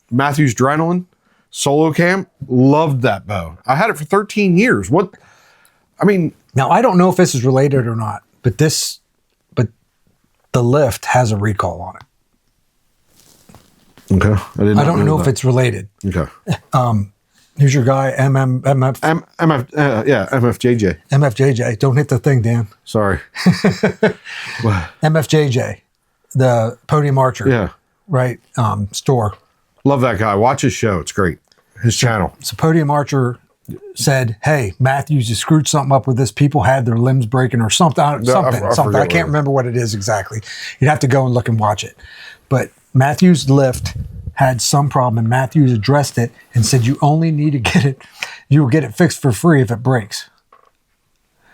Matthews Adrenaline Solo cam, loved that bow. I had it for 13 years. Now I don't know if this is related or not, but the lift has a recall on it. Okay. I don't know if it's related. Okay. Here's your guy, MFJJ. MFJJ. Don't hit the thing, Dan. Sorry. MFJJ, the Podium Archer. Yeah. Right. Store. Love that guy. Watch his show. It's great. His channel. So Podium Archer said, "Hey, Matthews just screwed something up with this. People had their limbs breaking or something. I I can't remember what it is exactly. You'd have to go and look and watch it. But Matthews' lift had some problem, and Matthews addressed it and said, "You only need to get it. You will get it fixed for free if it breaks."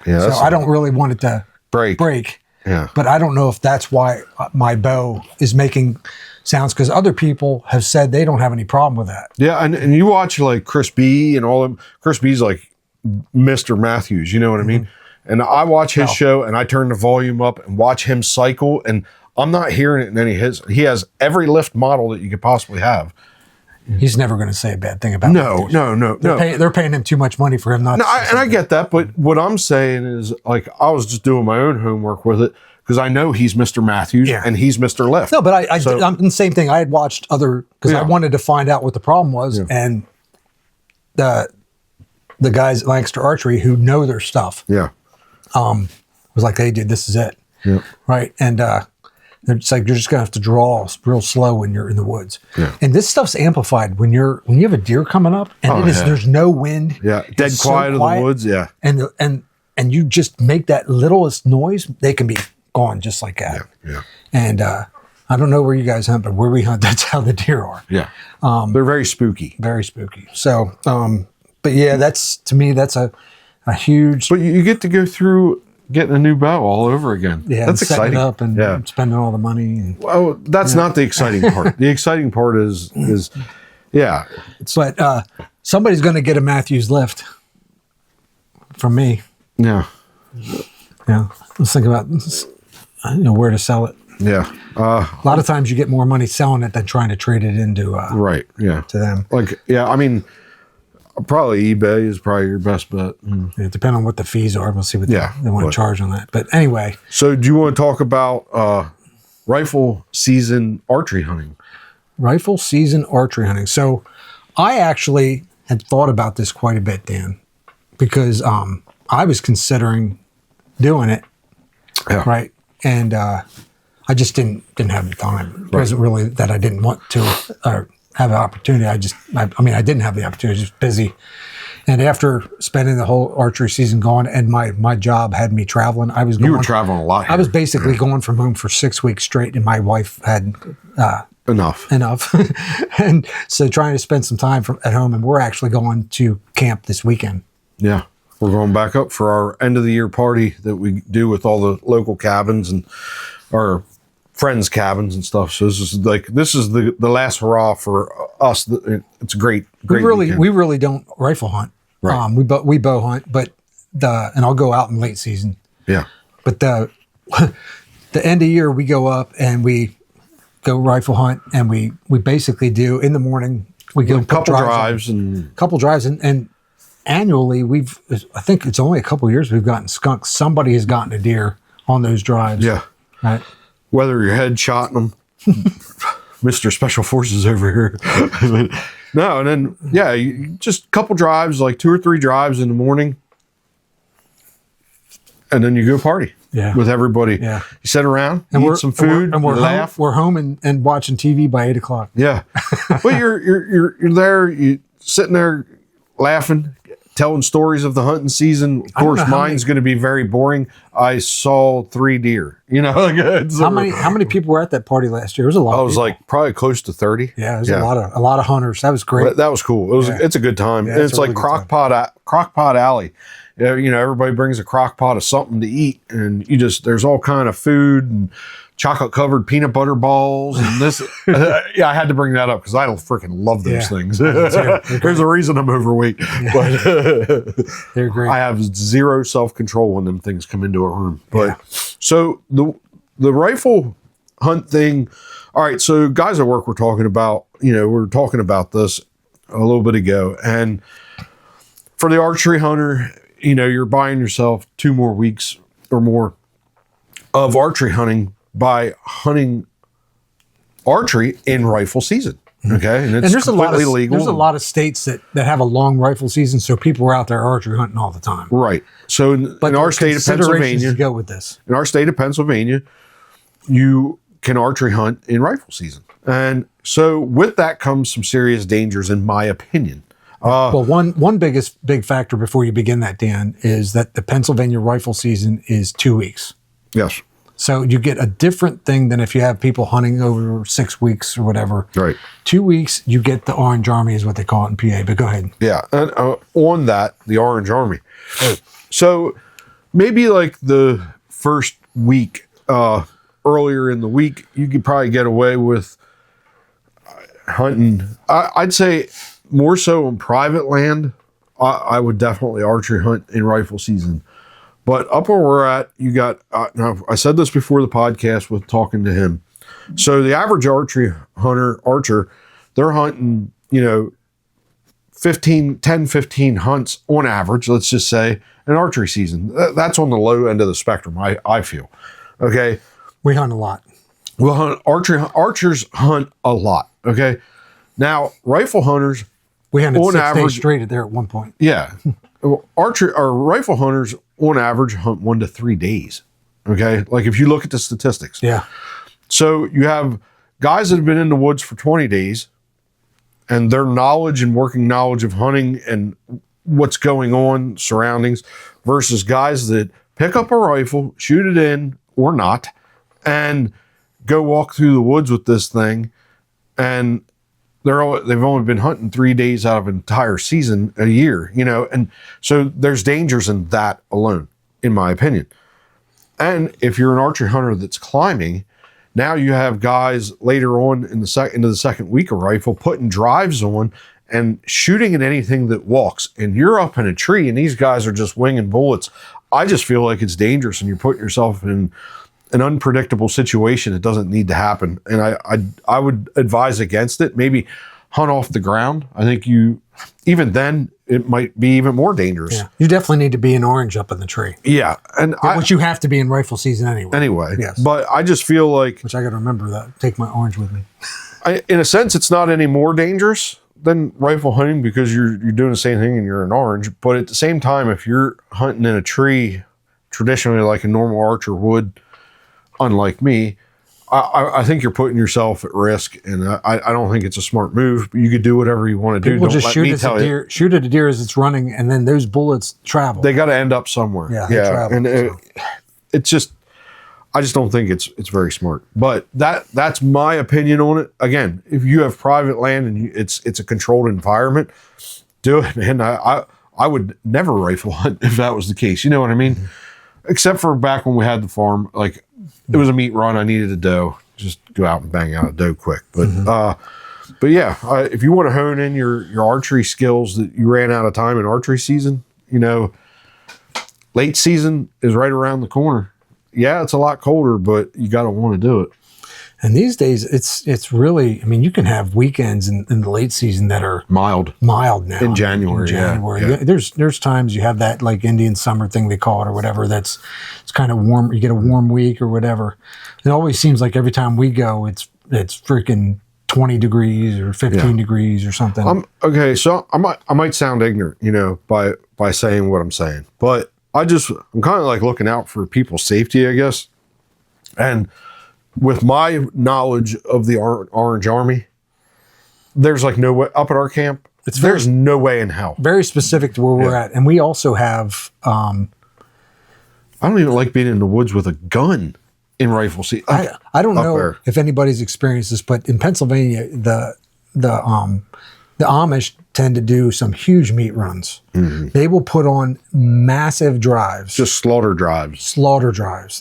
Yeah. So I don't really want it to break. Yeah. But I don't know if that's why my bow is making sounds, because other people have said they don't have any problem with that. Yeah, and you watch like Chris B and all them. Chris B's like Mr. Matthews, you know what I mean? And I watch his show and I turn the volume up and watch him cycle, and I'm not hearing it in any of his. He has every lift model that you could possibly have. He's never going to say a bad thing about No. They're paying him too much money for him not to say and I get that, but what I'm saying is, like, I was just doing my own homework with it, because I know he's Mr. Matthews and he's Mr. Lift. No, but I'm the same thing. I had watched other, because I wanted to find out what the problem was, and the guys at Lancaster Archery who know their stuff, was like, "Hey, dude, this is it." Yeah. Right. And it's like, you're just gonna have to draw real slow when you're in the woods. Yeah. And this stuff's amplified when you have a deer coming up and there's no wind. Yeah. Dead It's quiet in the woods. Yeah. And you just make that littlest noise, they can be gone just like that. Yeah. And I don't know where you guys hunt, but where we hunt, that's how the deer are. Yeah. They're very spooky. Very spooky. So, but yeah, to me, that's a huge. But you get to go through getting a new bow all over again. Yeah, that's setting exciting. it up and spending all the money. And, well, that's not the exciting part. The exciting part is but somebody's going to get a Matthews lift from me. Yeah. Yeah. Let's think about where to sell it. Yeah. A lot of times you get more money selling it than trying to trade it into right. Yeah. to them. Like, yeah, I mean, probably eBay is probably your best bet. Yeah, depending on what the fees are, we'll see what they want to charge on that. But anyway. So do you want to talk about rifle season archery hunting? Rifle season archery hunting. So I actually had thought about this quite a bit, Dan, because I was considering doing it. Yeah. Right. And I just didn't have the time. It wasn't really that I didn't want to or have an opportunity. I didn't have the opportunity, just busy. And after spending the whole archery season gone, and my job had me traveling, You were traveling a lot here. I was basically going from home for 6 weeks straight, and my wife had enough. And so trying to spend some time at home, and we're actually going to camp this weekend. Yeah. We're going back up for our end of the year party that we do with all the local cabins and our friends' cabins and stuff. So this is the last hurrah for us. It's a great weekend. We really don't rifle hunt. Right. We bow hunt, but and I'll go out in late season. Yeah. But the end of year we go up and we go rifle hunt, and we basically do in the morning we go a couple drives and annually I think it's only a couple of years we've gotten skunks. Somebody has gotten a deer on those drives. Yeah. Right. Whether your head shot them, Mr. Special Forces over here. No, and then just a couple drives, like 2 or 3 drives in the morning, and then you go party with everybody. Yeah, you sit around, and eat some food, and we're laugh. We're home and watching TV by 8 o'clock. Yeah, but you're there, you sitting there laughing, telling stories of the hunting season. Of course, mine's going to be very boring. I saw 3 deer. How many people were at that party last year? It was a lot. I was like probably close to 30. Yeah, it was a lot of hunters. That was great. But that was cool. It's a good time. Yeah, and it's like crockpot alley. Everybody brings a crock pot of something to eat, and there's all kind of food and chocolate covered peanut butter balls and this. I had to bring that up because I freaking love those things. There's a reason I'm overweight, but they're great. I have zero self-control when them things come into a room. But so the rifle hunt thing. All right. So guys at work were talking about, we're talking about this. a little bit ago. And for the archery hunter, you're buying yourself 2 more weeks or more of archery hunting by hunting archery in rifle season. Okay. And it's there's completely legal. There's a lot of states that have a long rifle season, so people are out there archery hunting all the time. Right. So in our state of Pennsylvania, to go with this. In our state of Pennsylvania, you can archery hunt in rifle season. And so with that comes some serious dangers, in my opinion. Well, one big factor before you begin that, Dan, is that the Pennsylvania rifle season is 2 weeks. Yes. So you get a different thing than if you have people hunting over 6 weeks or whatever. Right. 2 weeks, you get the Orange Army is what they call it in PA, but go ahead. Yeah. And on that, the Orange Army. So maybe like the first week, earlier in the week, you could probably get away with hunting. I'd say more so on private land. I would definitely archery hunt in rifle season. But up where we're at, you got, now I said this before the podcast with talking to him. So the average archer, they're hunting, 15 hunts on average, let's just say, in archery season. That's on the low end of the spectrum, I feel. Okay. We hunt a lot. Well, archers hunt a lot. Okay. Now, rifle hunters, we hunted on 6 average, days straight there at one point. Yeah. Rifle hunters on average hunt 1 to 3 days. Okay. Like if you look at the statistics. Yeah. So you have guys that have been in the woods for 20 days and their knowledge and working knowledge of hunting and what's going on, surroundings, versus guys that pick up a rifle, shoot it in or not, and go walk through the woods with this thing. And they've only been hunting 3 days out of an entire season, a year, and so there's dangers in that alone, in my opinion. And if you're an archery hunter that's climbing, now you have guys later on into the second week of rifle putting drives on and shooting at anything that walks. And you're up in a tree and these guys are just winging bullets. I just feel like it's dangerous and you're putting yourself in an unpredictable situation that doesn't need to happen. And I would advise against it. Maybe hunt off the ground. I think even then it might be even more dangerous. Yeah. You definitely need to be an orange up in the tree. Yeah. Which you have to be in rifle season anyway. Yes. But I just feel like, which I got to remember that. Take my orange with me. In a sense, it's not any more dangerous than rifle hunting because you're doing the same thing and you're an orange. But at the same time, if you're hunting in a tree, traditionally like a normal archer would, unlike me, I think you're putting yourself at risk, and I don't think it's a smart move. But you could do whatever you want to do. People just shoot at a deer as it's running, and then those bullets travel. They got to end up somewhere. Yeah, they travel, and it's just, I just don't think it's very smart. But that's my opinion on it. Again, if you have private land and it's a controlled environment, do it, man. I would never rifle hunt if that was the case. You know what I mean? Mm-hmm. Except for back when we had the farm, like. It was a meat run. I needed a doe. Just go out and bang out a doe quick. But but yeah, if you want to hone in your archery skills that you ran out of time in archery season, late season is right around the corner. Yeah, it's a lot colder, but you got to want to do it. And these days, it's really, I mean, you can have weekends in the late season that are mild now. In January. Yeah. There's times you have that like Indian summer thing they call it or whatever. It's kind of warm. You get a warm week or whatever. It always seems like every time we go, it's freaking 20 degrees or 15 degrees or something. Okay, so I might sound ignorant, by saying what I'm saying, but I'm kind of like looking out for people's safety, I guess. And with my knowledge of the Orange Army, there's like no way up at our camp. There's no way in hell. Very specific to where we're at, and we also have. I don't even like being in the woods with a gun in rifle season. I don't know if anybody's experienced this, but in Pennsylvania, the Amish tend to do some huge meat runs. Mm-hmm. They will put on massive drives. Just slaughter drives.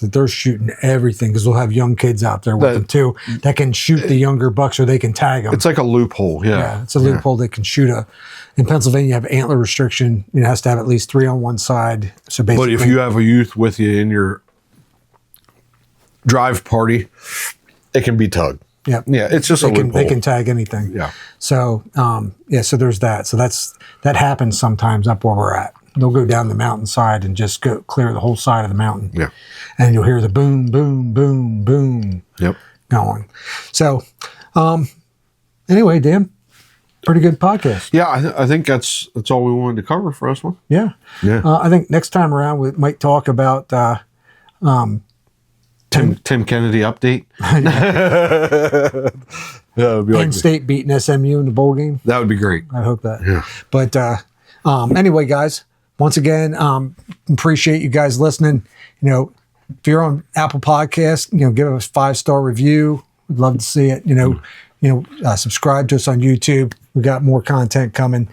That they're shooting everything because they'll have young kids out there with them too that can shoot the younger bucks or they can tag them. It's like a loophole. Yeah, it's a loophole. They can shoot in Pennsylvania, you have antler restriction. It has to have at least 3 on one side. So basically, but if you have a youth with you in your drive party, it can be tugged. Yeah. Yeah, it's just they a can, loophole. they can tag anything. Yeah. So, so there's that. So that happens sometimes up where we're at. They'll go down the mountainside and just go clear the whole side of the mountain. Yeah. And you'll hear the boom, boom, boom, boom Yep. going. So, anyway, Dan, pretty good podcast. Yeah, I think that's all we wanted to cover for us one. Yeah. Yeah. I think next time around we might talk about Tim Kennedy update. That would be Penn State beating SMU in the bowl game. that would be great. I hope that. Yeah. But anyway, guys, once again, appreciate you guys listening. You know, if you're on Apple Podcasts, you know, give us a 5-star review. We'd love to see it. Subscribe to us on YouTube. We got more content coming.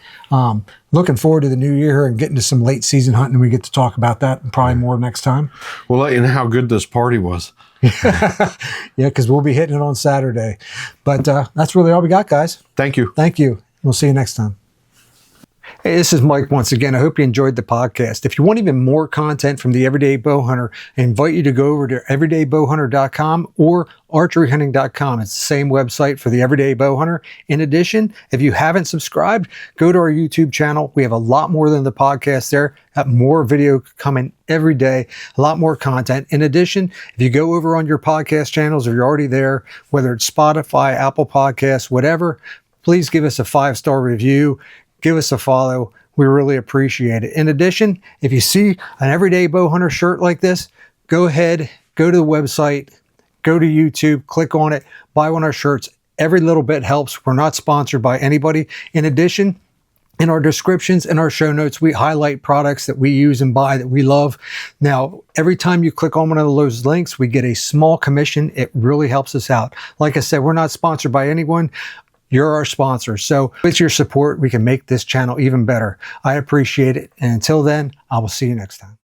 Looking forward to the new year and getting to some late season hunting. We get to talk about that and probably more next time. We'll let you know how good this party was. Yeah, because we'll be hitting it on Saturday. But that's really all we got, guys. Thank you. Thank you. We'll see you next time. Hey, this is Mike once again. I hope you enjoyed the podcast. If you want even more content from the Everyday Bow Hunter, I invite you to go over to everydaybowhunter.com or archeryhunting.com. It's the same website for the Everyday Bow Hunter. In addition, if you haven't subscribed, go to our YouTube channel. We have a lot more than the podcast there. Have more video coming every day, a lot more content. In addition, if you go over on your podcast channels, if you're already there, whether it's Spotify, Apple Podcasts, whatever, please give us a 5-star review. Give us a follow. We really appreciate it. In addition, if you see an Everyday Bow Hunter shirt like this, go ahead, go to the website, go to YouTube, click on it, buy one of our shirts. Every little bit helps. We're not sponsored by anybody. In addition, in our descriptions and our show notes, we highlight products that we use and buy that we love. Now, every time you click on one of those links, we get a small commission. It really helps us out. Like I said, we're not sponsored by anyone. You're our sponsor. So with your support, we can make this channel even better. I appreciate it. And until then, I will see you next time.